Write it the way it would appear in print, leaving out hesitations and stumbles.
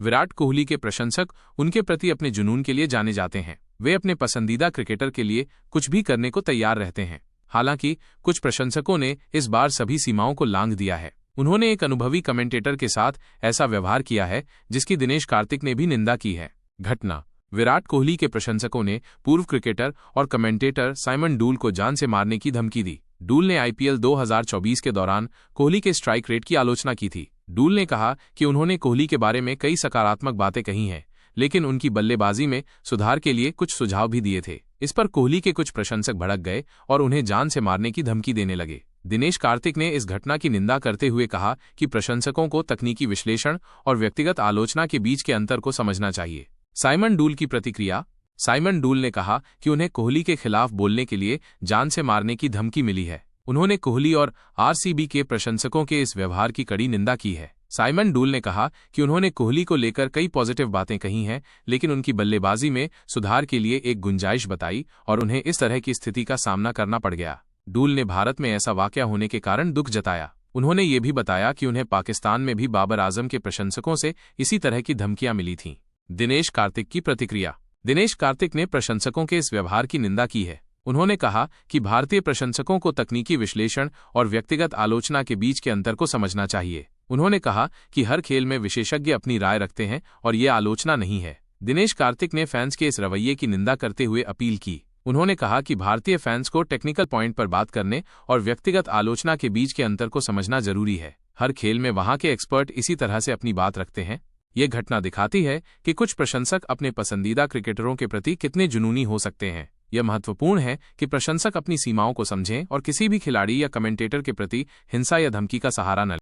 विराट कोहली के प्रशंसक उनके प्रति अपने जुनून के लिए जाने जाते हैं। वे अपने पसंदीदा क्रिकेटर के लिए कुछ भी करने को तैयार रहते हैं। हालांकि कुछ प्रशंसकों ने इस बार सभी सीमाओं को लांघ दिया है। उन्होंने एक अनुभवी कमेंटेटर के साथ ऐसा व्यवहार किया है जिसकी दिनेश कार्तिक ने भी निंदा की है। घटना: विराट कोहली के प्रशंसकों ने पूर्व क्रिकेटर और कमेंटेटर साइमन डूल को जान से मारने की धमकी दी। डूल ने आईपीएल 2024 के दौरान कोहली के स्ट्राइक रेट की आलोचना की थी। डूल ने कहा कि उन्होंने कोहली के बारे में कई सकारात्मक बातें कही हैं, लेकिन उनकी बल्लेबाजी में सुधार के लिए कुछ सुझाव भी दिए थे। इस पर कोहली के कुछ प्रशंसक भड़क गए और उन्हें जान से मारने की धमकी देने लगे। दिनेश कार्तिक ने इस घटना की निंदा करते हुए कहा कि प्रशंसकों को तकनीकी विश्लेषण और व्यक्तिगत आलोचना के बीच के अंतर को समझना चाहिए। साइमन डूल की प्रतिक्रिया: साइमन डूल ने कहा कि उन्हें कोहली के खिलाफ बोलने के लिए जान से मारने की धमकी मिली है। उन्होंने कोहली और आरसीबी के प्रशंसकों के इस व्यवहार की कड़ी निंदा की है। साइमन डूल ने कहा कि उन्होंने कोहली को लेकर कई पॉजिटिव बातें कही हैं, लेकिन उनकी बल्लेबाजी में सुधार के लिए एक गुंजाइश बताई और उन्हें इस तरह की स्थिति का सामना करना पड़ गया। डूल ने भारत में ऐसा वाकया होने के कारण दुख जताया। उन्होंने ये भी बताया कि उन्हें पाकिस्तान में भी बाबर आजम के प्रशंसकों से इसी तरह की धमकियां मिली थीं। दिनेश कार्तिक की प्रतिक्रिया: दिनेश कार्तिक ने प्रशंसकों के इस व्यवहार की निंदा की है। उन्होंने कहा कि भारतीय प्रशंसकों को तकनीकी विश्लेषण और व्यक्तिगत आलोचना के बीच के अंतर को समझना चाहिए। उन्होंने कहा कि हर खेल में विशेषज्ञ अपनी राय रखते हैं और ये आलोचना नहीं है। दिनेश कार्तिक ने फैंस के इस रवैये की निंदा करते हुए अपील की। उन्होंने कहा कि भारतीय फैंस को टेक्निकल पॉइंट पर बात करने और व्यक्तिगत आलोचना के बीच के अंतर को समझना जरूरी है। हर खेल में वहां के एक्सपर्ट इसी तरह से अपनी बात रखते हैं। ये घटना दिखाती है कि कुछ प्रशंसक अपने पसंदीदा क्रिकेटरों के प्रति कितने जुनूनी हो सकते हैं। यह महत्वपूर्ण है कि प्रशंसक अपनी सीमाओं को समझें और किसी भी खिलाड़ी या कमेंटेटर के प्रति हिंसा या धमकी का सहारा न लें।